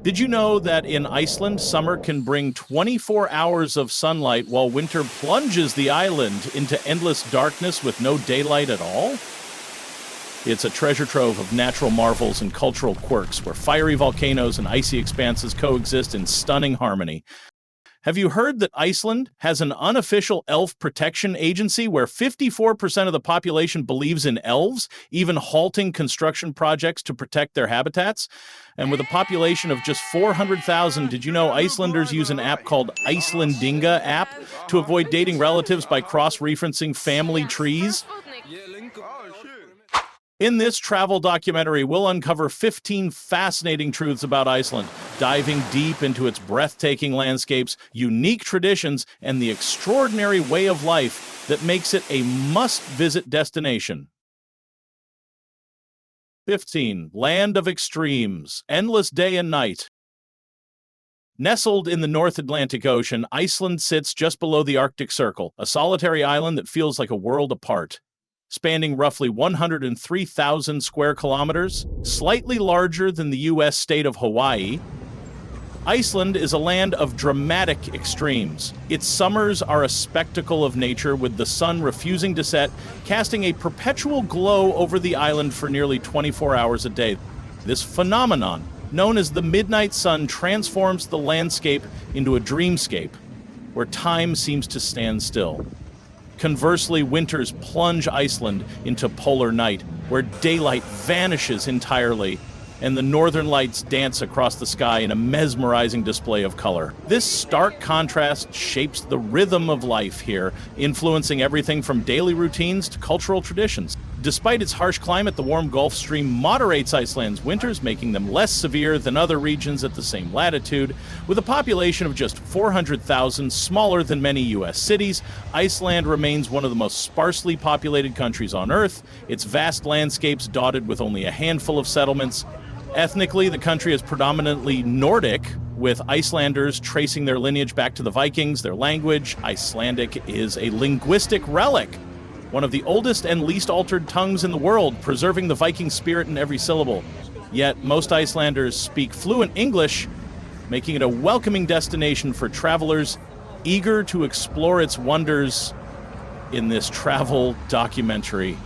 Did you know that in Iceland, summer can bring 24 hours of sunlight while winter plunges the island into endless darkness with no daylight at all? It's a treasure trove of natural marvels and cultural quirks where fiery volcanoes and icy expanses coexist in stunning harmony. Have you heard that Iceland has an unofficial elf protection agency where 54% of the population believes in elves, even halting construction projects to protect their habitats? And with a population of just 400,000, did you know Icelanders use an app called Icelandinga app to avoid dating relatives by cross-referencing family trees? In this travel documentary, we'll uncover 15 fascinating truths about Iceland, diving deep into its breathtaking landscapes, unique traditions, and the extraordinary way of life that makes it a must-visit destination. 15. Land of Extremes. Endless day and night. Nestled in the North Atlantic Ocean, Iceland sits just below the Arctic Circle, a solitary island that feels like a world apart. Spanning roughly 103,000 square kilometers, slightly larger than the U.S. state of Hawaii, Iceland is a land of dramatic extremes. Its summers are a spectacle of nature, with the sun refusing to set, casting a perpetual glow over the island for nearly 24 hours a day. This phenomenon, known as the midnight sun, transforms the landscape into a dreamscape, where time seems to stand still. Conversely, winters plunge Iceland into polar night, where daylight vanishes entirely, and the northern lights dance across the sky in a mesmerizing display of color. This stark contrast shapes the rhythm of life here, influencing everything from daily routines to cultural traditions. Despite its harsh climate, the warm Gulf Stream moderates Iceland's winters, making them less severe than other regions at the same latitude. With a population of just 400,000, smaller than many U.S. cities, Iceland remains one of the most sparsely populated countries on Earth, its vast landscapes dotted with only a handful of settlements. Ethnically, the country is predominantly Nordic, with Icelanders tracing their lineage back to the Vikings. Their language, Icelandic, is a linguistic relic, one of the oldest and least altered tongues in the world, preserving the Viking spirit in every syllable. Yet, most Icelanders speak fluent English, making it a welcoming destination for travelers eager to explore its wonders in this travel documentary.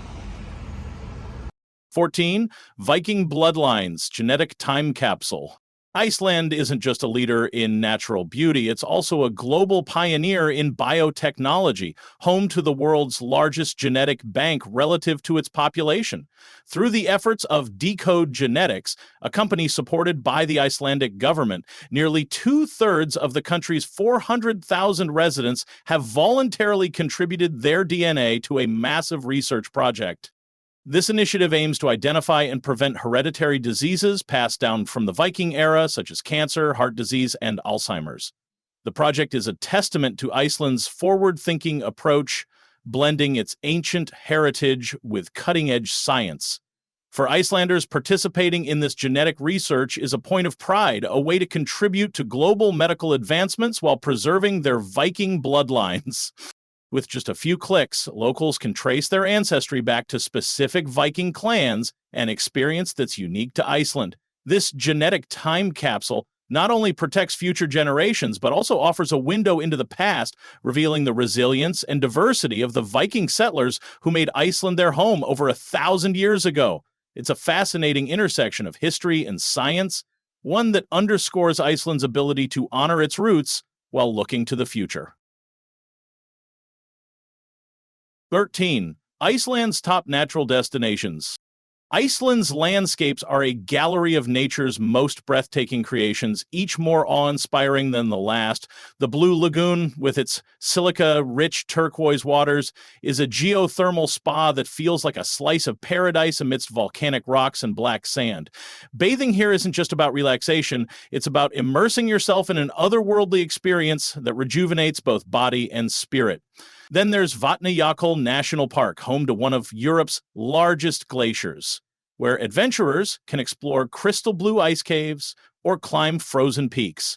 14. Viking Bloodlines, Genetic Time Capsule. Iceland isn't just a leader in natural beauty, it's also a global pioneer in biotechnology, home to the world's largest genetic bank relative to its population. Through the efforts of Decode Genetics, a company supported by the Icelandic government, nearly two-thirds of the country's 400,000 residents have voluntarily contributed their DNA to a massive research project. This initiative aims to identify and prevent hereditary diseases passed down from the Viking era, such as cancer, heart disease, and Alzheimer's. The project is a testament to Iceland's forward-thinking approach, blending its ancient heritage with cutting-edge science. For Icelanders, participating in this genetic research is a point of pride, a way to contribute to global medical advancements while preserving their Viking bloodlines. With just a few clicks, locals can trace their ancestry back to specific Viking clans, an experience that's unique to Iceland. This genetic time capsule not only protects future generations, but also offers a window into the past, revealing the resilience and diversity of the Viking settlers who made Iceland their home over 1,000 years ago. It's a fascinating intersection of history and science, one that underscores Iceland's ability to honor its roots while looking to the future. 13. Iceland's top natural destinations. Iceland's landscapes are a gallery of nature's most breathtaking creations, each more awe-inspiring than the last. The Blue Lagoon, with its silica-rich turquoise waters, is a geothermal spa that feels like a slice of paradise amidst volcanic rocks and black sand. Bathing here isn't just about relaxation, it's about immersing yourself in an otherworldly experience that rejuvenates both body and spirit. Then there's Vatnajökull National Park, home to one of Europe's largest glaciers, where adventurers can explore crystal blue ice caves or climb frozen peaks.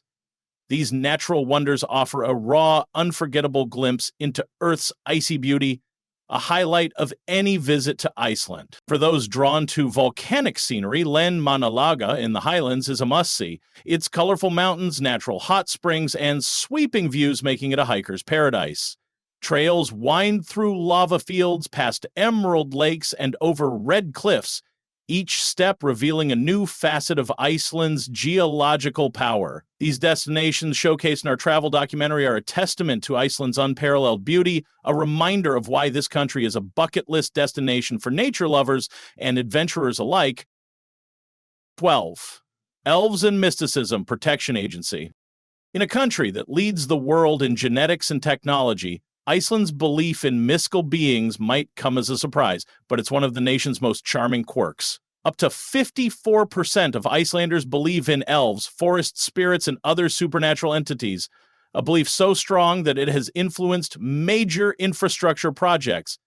These natural wonders offer a raw, unforgettable glimpse into Earth's icy beauty, a highlight of any visit to Iceland. For those drawn to volcanic scenery, Len Manalaga in the Highlands is a must-see. Its colorful mountains, natural hot springs, and sweeping views making it a hiker's paradise. Trails wind through lava fields, past emerald lakes, and over red cliffs, each step revealing a new facet of Iceland's geological power. These destinations showcased in our travel documentary are a testament to Iceland's unparalleled beauty, a reminder of why this country is a bucket list destination for nature lovers and adventurers alike. 12. Elves and Mysticism Protection Agency. In a country that leads the world in genetics and technology, Iceland's belief in mystical beings might come as a surprise, but it's one of the nation's most charming quirks. Up to 54% of Icelanders believe in elves, forest spirits, and other supernatural entities, a belief so strong that it has influenced major infrastructure projects.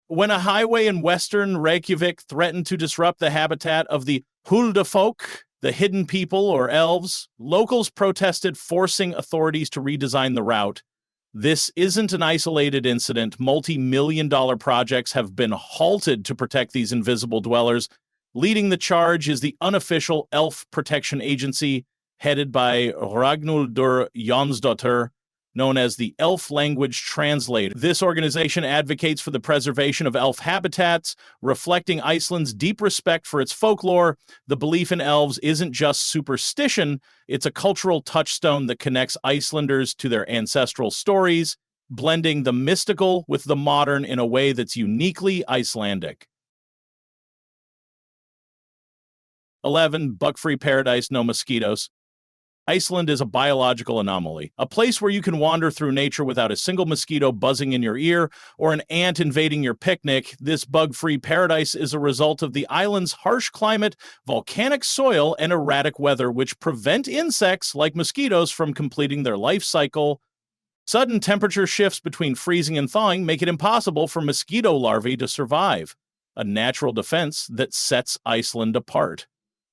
When a highway in western Reykjavík threatened to disrupt the habitat of the Huldafolk, the hidden people or elves, locals protested, forcing authorities to redesign the route. This isn't an isolated incident. Multi-million-dollar projects have been halted to protect these invisible dwellers. Leading the charge is the unofficial Elf Protection Agency, headed by Ragnhildur Jónsdóttir, known as the Elf Language Translator. This organization advocates for the preservation of elf habitats, reflecting Iceland's deep respect for its folklore. The belief in elves isn't just superstition, it's a cultural touchstone that connects Icelanders to their ancestral stories, blending the mystical with the modern in a way that's uniquely Icelandic. 11. Bug-free paradise, no mosquitoes. Iceland is a biological anomaly, a place where you can wander through nature without a single mosquito buzzing in your ear or an ant invading your picnic. This bug-free paradise is a result of the island's harsh climate, volcanic soil, and erratic weather, which prevent insects like mosquitoes from completing their life cycle. Sudden temperature shifts between freezing and thawing make it impossible for mosquito larvae to survive, a natural defense that sets Iceland apart.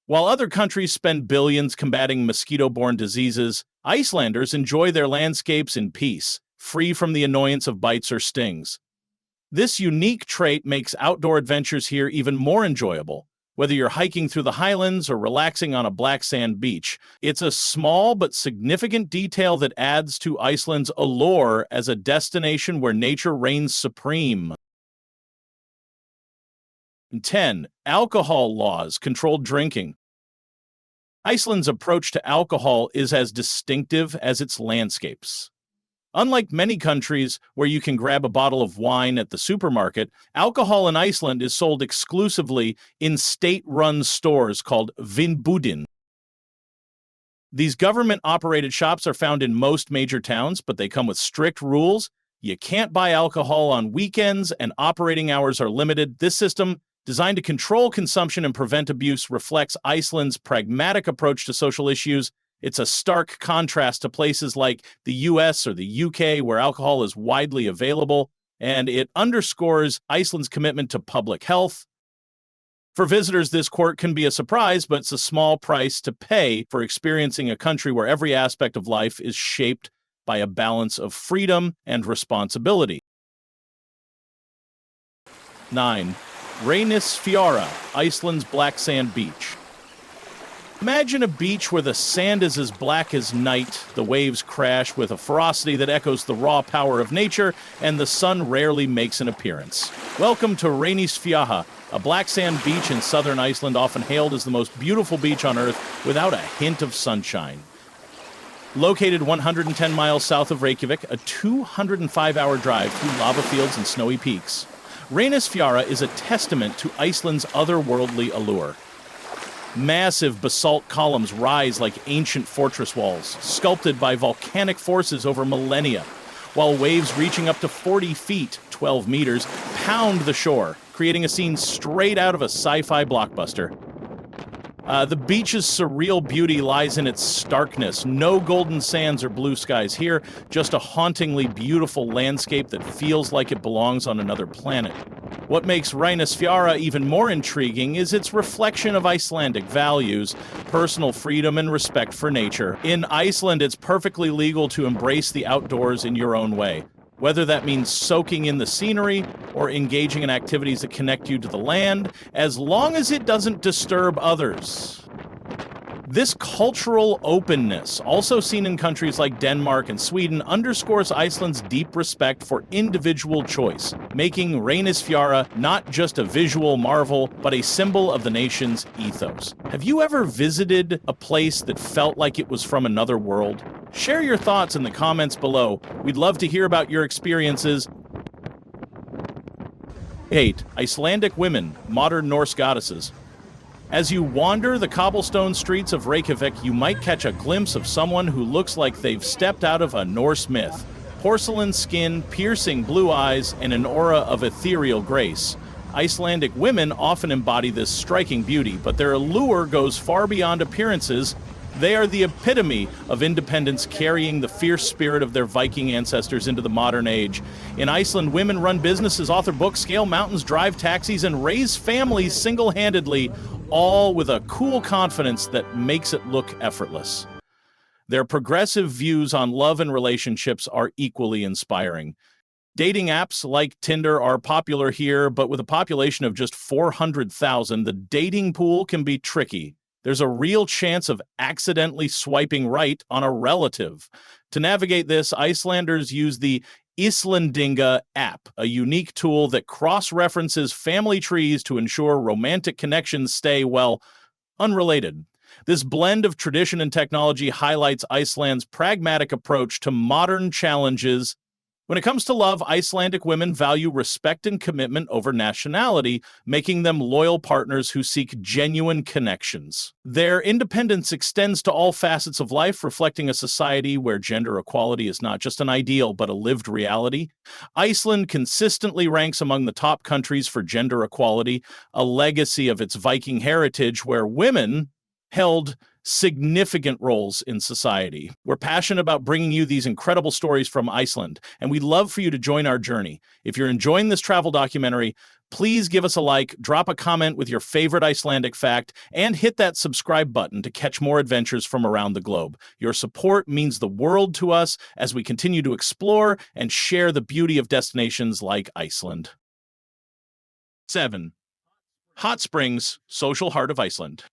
While other countries spend billions combating mosquito-borne diseases, Icelanders enjoy their landscapes in peace, free from the annoyance of bites or stings. This unique trait makes outdoor adventures here even more enjoyable. Whether you're hiking through the highlands or relaxing on a black sand beach, it's a small but significant detail that adds to Iceland's allure as a destination where nature reigns supreme. 10. Alcohol laws, controlled drinking. Iceland's approach to alcohol is as distinctive as its landscapes. Unlike many countries where you can grab a bottle of wine at the supermarket, alcohol in Iceland is sold exclusively in state-run stores called Vinbúðin. These government-operated shops are found in most major towns, but they come with strict rules. You can't buy alcohol on weekends, and operating hours are limited. This system, designed to control consumption and prevent abuse, reflects Iceland's pragmatic approach to social issues. It's a stark contrast to places like the US or the UK, where alcohol is widely available, and it underscores Iceland's commitment to public health. For visitors, this quirk can be a surprise, but it's a small price to pay for experiencing a country where every aspect of life is shaped by a balance of freedom and responsibility. 9. Reynisfjara, Iceland's black sand beach. Imagine a beach where the sand is as black as night, the waves crash with a ferocity that echoes the raw power of nature, and the sun rarely makes an appearance. Welcome to Reynisfjara, a black sand beach in southern Iceland, often hailed as the most beautiful beach on Earth without a hint of sunshine. Located 110 miles south of Reykjavík, a 205-hour drive through lava fields and snowy peaks, Reynisfjara is a testament to Iceland's otherworldly allure. Massive basalt columns rise like ancient fortress walls, sculpted by volcanic forces over millennia, while waves reaching up to 40 feet, 12 meters, pound the shore, creating a scene straight out of a sci-fi blockbuster. The beach's surreal beauty lies in its starkness. No golden sands or blue skies here, just a hauntingly beautiful landscape that feels like it belongs on another planet. What makes Reynisfjara even more intriguing is its reflection of Icelandic values, personal freedom and respect for nature. In Iceland, it's perfectly legal to embrace the outdoors in your own way. whether that means soaking in the scenery or engaging in activities that connect you to the land, as long as it doesn't disturb others. This cultural openness, also seen in countries like Denmark and Sweden, underscores Iceland's deep respect for individual choice, making Reynisfjara not just a visual marvel, but a symbol of the nation's ethos. Have you ever visited a place that felt like it was from another world? Share your thoughts in the comments below. We'd love to hear about your experiences. 8. Icelandic women, modern Norse goddesses. As you wander the cobblestone streets of Reykjavík, you might catch a glimpse of someone who looks like they've stepped out of a Norse myth. Porcelain skin, piercing blue eyes, and an aura of ethereal grace. Icelandic women often embody this striking beauty, but their allure goes far beyond appearances. They are the epitome of independence, carrying the fierce spirit of their Viking ancestors into the modern age. In Iceland, women run businesses, author books, scale mountains, drive taxis, and raise families single-handedly, all with a cool confidence that makes it look effortless. Their progressive views on love and relationships are equally inspiring. Dating apps like Tinder are popular here, but with a population of just 400,000, the dating pool can be tricky. There's a real chance of accidentally swiping right on a relative. To navigate this, Icelanders use the Icelandinga app, a unique tool that cross-references family trees to ensure romantic connections stay, well, unrelated. This blend of tradition and technology highlights Iceland's pragmatic approach to modern challenges. When it comes to love, Icelandic women value respect and commitment over nationality, making them loyal partners who seek genuine connections. Their independence extends to all facets of life, reflecting a society where gender equality is not just an ideal, but a lived reality. Iceland consistently ranks among the top countries for gender equality, a legacy of its Viking heritage where women held significant roles in society. We're passionate about bringing you these incredible stories from Iceland, and we'd love for you to join our journey. If you're enjoying this travel documentary, please give us a like, drop a comment with your favorite Icelandic fact, and hit that subscribe button to catch more adventures from around the globe. Your support means the world to us as we continue to explore and share the beauty of destinations like Iceland. 7. Hot springs, social heart of Iceland.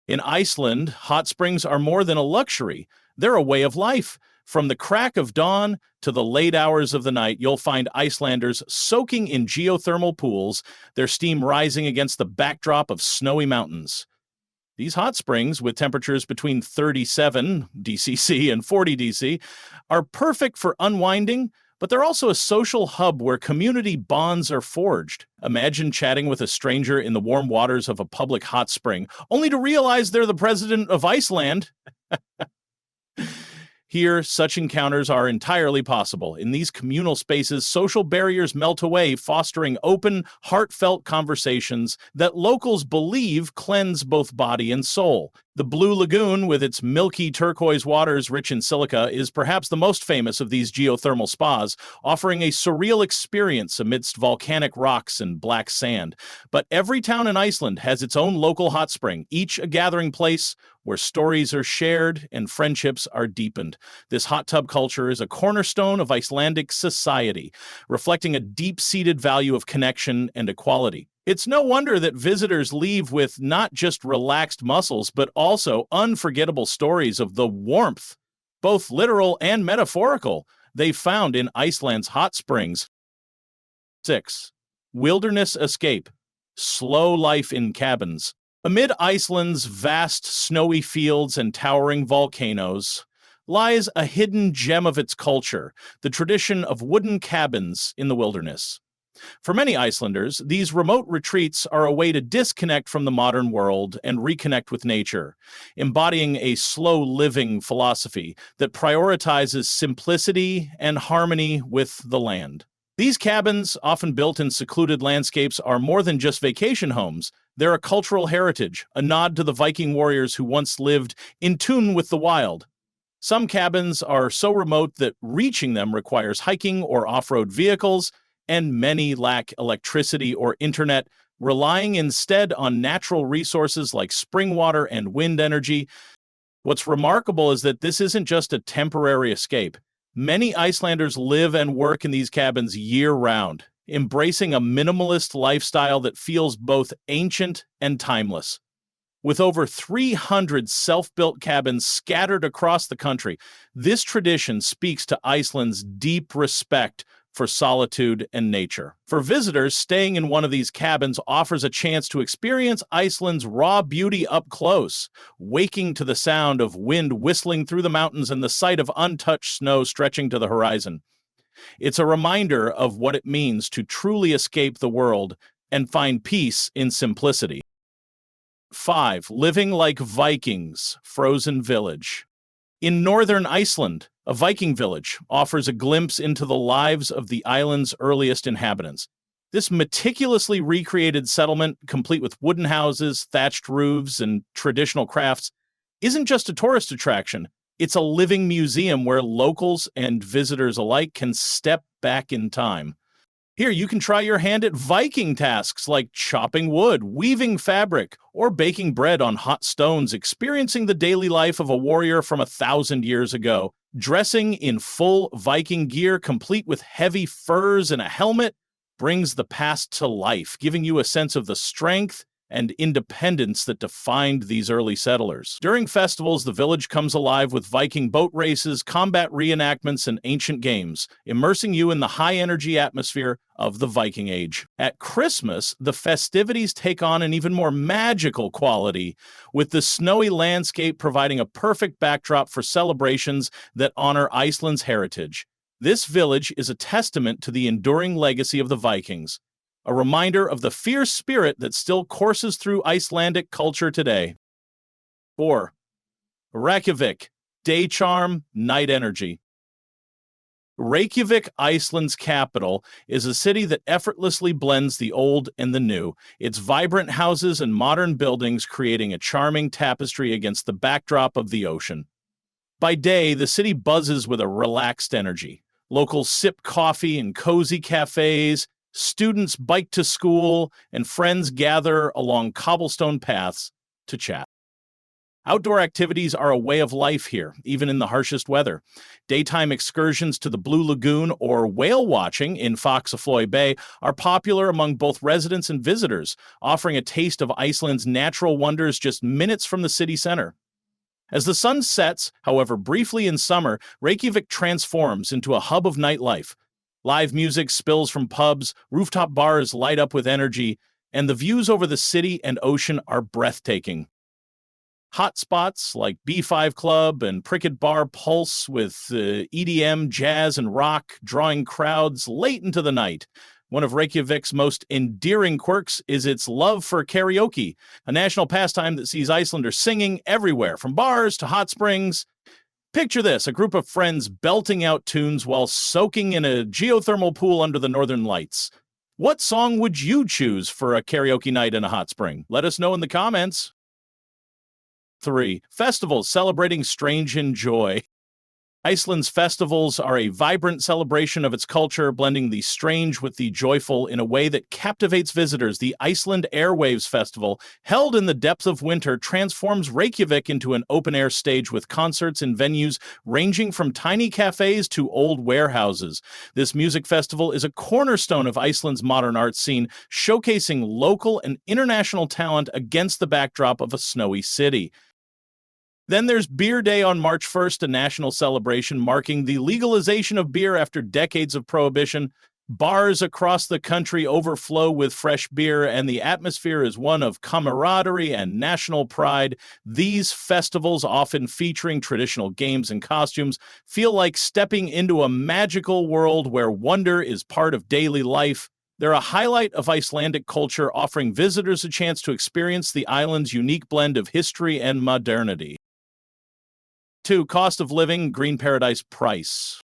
In Iceland, hot springs are more than a luxury. They're a way of life. From the crack of dawn to the late hours of the night, you'll find Icelanders soaking in geothermal pools, their steam rising against the backdrop of snowy mountains. These hot springs, with temperatures between 37 dCC and 40 dC, are perfect for unwinding, but they're also a social hub where community bonds are forged. Imagine chatting with a stranger in the warm waters of a public hot spring, only to realize they're the president of Iceland. Here, such encounters are entirely possible. In these communal spaces, social barriers melt away, fostering open, heartfelt conversations that locals believe cleanse both body and soul. The Blue Lagoon, with its milky turquoise waters rich in silica, is perhaps the most famous of these geothermal spas, offering a surreal experience amidst volcanic rocks and black sand. But every town in Iceland has its own local hot spring, each a gathering place where stories are shared and friendships are deepened. This hot tub culture is a cornerstone of Icelandic society, reflecting a deep-seated value of connection and equality. It's no wonder that visitors leave with not just relaxed muscles, but also unforgettable stories of the warmth, both literal and metaphorical, they found in Iceland's hot springs. 6. Wilderness escape. Slow life in cabins. Amid Iceland's vast snowy fields and towering volcanoes lies a hidden gem of its culture, the tradition of wooden cabins in the wilderness. For many Icelanders, these remote retreats are a way to disconnect from the modern world and reconnect with nature, embodying a slow-living philosophy that prioritizes simplicity and harmony with the land. These cabins, often built in secluded landscapes, are more than just vacation homes. They're a cultural heritage, a nod to the Viking warriors who once lived in tune with the wild. Some cabins are so remote that reaching them requires hiking or off-road vehicles, and many lack electricity or internet, relying instead on natural resources like spring water and wind energy. What's remarkable is that this isn't just a temporary escape. Many Icelanders live and work in these cabins year-round, embracing a minimalist lifestyle that feels both ancient and timeless. With over 300 self-built cabins scattered across the country, this tradition speaks to Iceland's deep respect for solitude and nature. For visitors, staying in one of these cabins offers a chance to experience Iceland's raw beauty up close, waking to the sound of wind whistling through the mountains and the sight of untouched snow stretching to the horizon. It's a reminder of what it means to truly escape the world and find peace in simplicity. 5. Living like Vikings, frozen village. In northern Iceland, a Viking village offers a glimpse into the lives of the island's earliest inhabitants. This meticulously recreated settlement, complete with wooden houses, thatched roofs, and traditional crafts, isn't just a tourist attraction. It's a living museum where locals and visitors alike can step back in time. Here, you can try your hand at Viking tasks like chopping wood, weaving fabric, or baking bread on hot stones, experiencing the daily life of a warrior from 1,000 years ago. Dressing in full Viking gear, complete with heavy furs and a helmet, brings the past to life, giving you a sense of the strength and independence that defined these early settlers. During festivals, the village comes alive with Viking boat races, combat reenactments, and ancient games, immersing you in the high-energy atmosphere of the Viking Age. At Christmas, the festivities take on an even more magical quality, with the snowy landscape providing a perfect backdrop for celebrations that honor Iceland's heritage. This village is a testament to the enduring legacy of the Vikings, a reminder of the fierce spirit that still courses through Icelandic culture today. 4. Reykjavík, day charm, night energy. Reykjavík, Iceland's capital, is a city that effortlessly blends the old and the new, its vibrant houses and modern buildings creating a charming tapestry against the backdrop of the ocean. By day, the city buzzes with a relaxed energy. Locals sip coffee in cozy cafes, students bike to school, and friends gather along cobblestone paths to chat. Outdoor activities are a way of life here, even in the harshest weather. Daytime excursions to the Blue Lagoon or whale watching in Faxaflói Bay are popular among both residents and visitors, offering a taste of Iceland's natural wonders just minutes from the city center. As the sun sets, however briefly in summer, Reykjavík transforms into a hub of nightlife. Live music spills from pubs, rooftop bars light up with energy, and the views over the city and ocean are breathtaking. Hot spots like B5 Club and Pricket Bar pulse with EDM, jazz, and rock, drawing crowds late into the night. One of Reykjavík's most endearing quirks is its love for karaoke, a national pastime that sees Icelanders singing everywhere, from bars to hot springs. Picture this, a group of friends belting out tunes while soaking in a geothermal pool under the northern lights. What song would you choose for a karaoke night in a hot spring? Let us know in the comments. 3. Festivals celebrating strange and joy. Iceland's festivals are a vibrant celebration of its culture, blending the strange with the joyful in a way that captivates visitors. The Iceland Airwaves Festival, held in the depth of winter, transforms Reykjavík into an open-air stage with concerts in venues ranging from tiny cafes to old warehouses. This music festival is a cornerstone of Iceland's modern art scene, showcasing local and international talent against the backdrop of a snowy city. Then there's Beer Day on March 1st, a national celebration marking the legalization of beer after decades of prohibition. Bars across the country overflow with fresh beer, and the atmosphere is one of camaraderie and national pride. These festivals, often featuring traditional games and costumes, feel like stepping into a magical world where wonder is part of daily life. They're a highlight of Icelandic culture, offering visitors a chance to experience the island's unique blend of history and modernity. 2. Cost of living, green paradise price.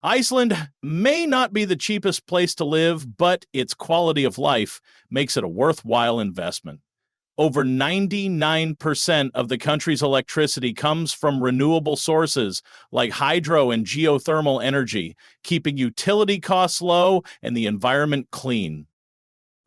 Iceland may not be the cheapest place to live, but its quality of life makes it a worthwhile investment. Over 99% of the country's electricity comes from renewable sources like hydro and geothermal energy, keeping utility costs low and the environment clean.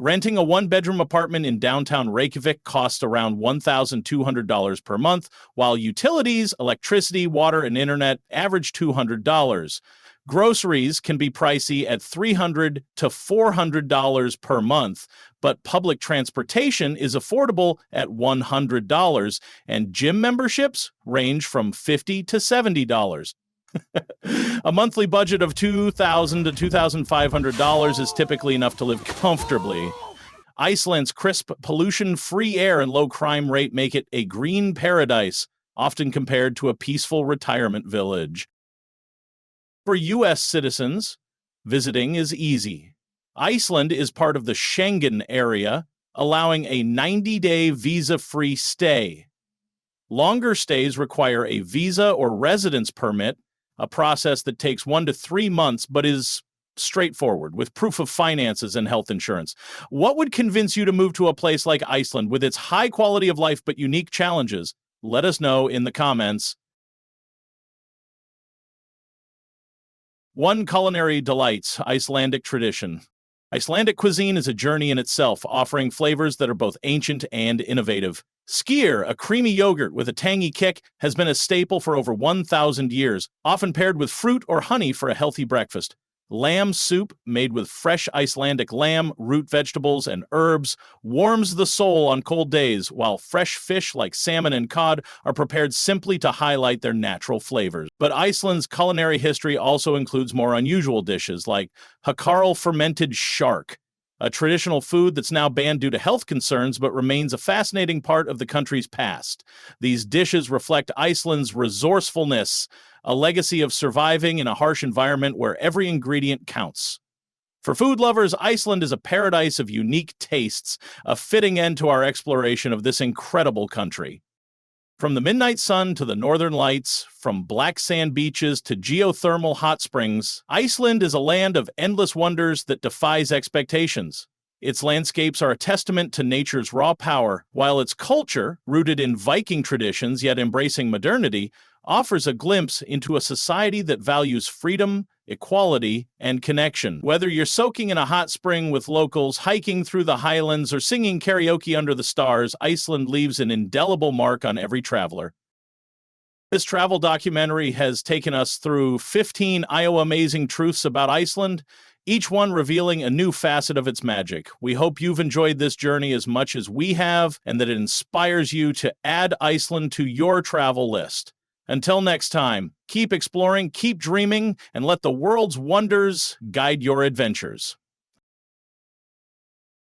Renting a one-bedroom apartment in downtown Reykjavík costs around $1,200 per month, while utilities, electricity, water, and internet average $200. Groceries can be pricey at $300 to $400 per month, but public transportation is affordable at $100, and gym memberships range from $50 to $70. A monthly budget of $2,000 to $2,500 is typically enough to live comfortably. Iceland's crisp, pollution-free air and low crime rate make it a green paradise, often compared to a peaceful retirement village. For U.S. citizens, visiting is easy. Iceland is part of the Schengen area, allowing a 90-day visa-free stay. Longer stays require a visa or residence permit, a process that takes 1 to 3 months but is straightforward, with proof of finances and health insurance. What would convince you to move to a place like Iceland with its high quality of life but unique challenges? Let us know in the comments. 1. Culinary delights, Icelandic tradition. Icelandic cuisine is a journey in itself, offering flavors that are both ancient and innovative. Skyr, a creamy yogurt with a tangy kick, has been a staple for over 1,000 years, often paired with fruit or honey for a healthy breakfast. Lamb soup, made with fresh Icelandic lamb, root vegetables, and herbs, warms the soul on cold days, while fresh fish like salmon and cod are prepared simply to highlight their natural flavors. But Iceland's culinary history also includes more unusual dishes like Hakarl fermented shark, a traditional food that's now banned due to health concerns but remains a fascinating part of the country's past. These dishes reflect Iceland's resourcefulness, a legacy of surviving in a harsh environment where every ingredient counts. For food lovers, Iceland is a paradise of unique tastes, a fitting end to our exploration of this incredible country. From the midnight sun to the northern lights, from black sand beaches to geothermal hot springs, Iceland is a land of endless wonders that defies expectations. Its landscapes are a testament to nature's raw power, while its culture, rooted in Viking traditions yet embracing modernity, offers a glimpse into a society that values freedom, equality, and connection. Whether you're soaking in a hot spring with locals, hiking through the highlands, or singing karaoke under the stars, Iceland leaves an indelible mark on every traveler. This travel documentary has taken us through 15 Amazing truths about Iceland, each one revealing a new facet of its magic. We hope you've enjoyed this journey as much as we have, and that it inspires you to add Iceland to your travel list. Until next time, keep exploring, keep dreaming, and let the world's wonders guide your adventures.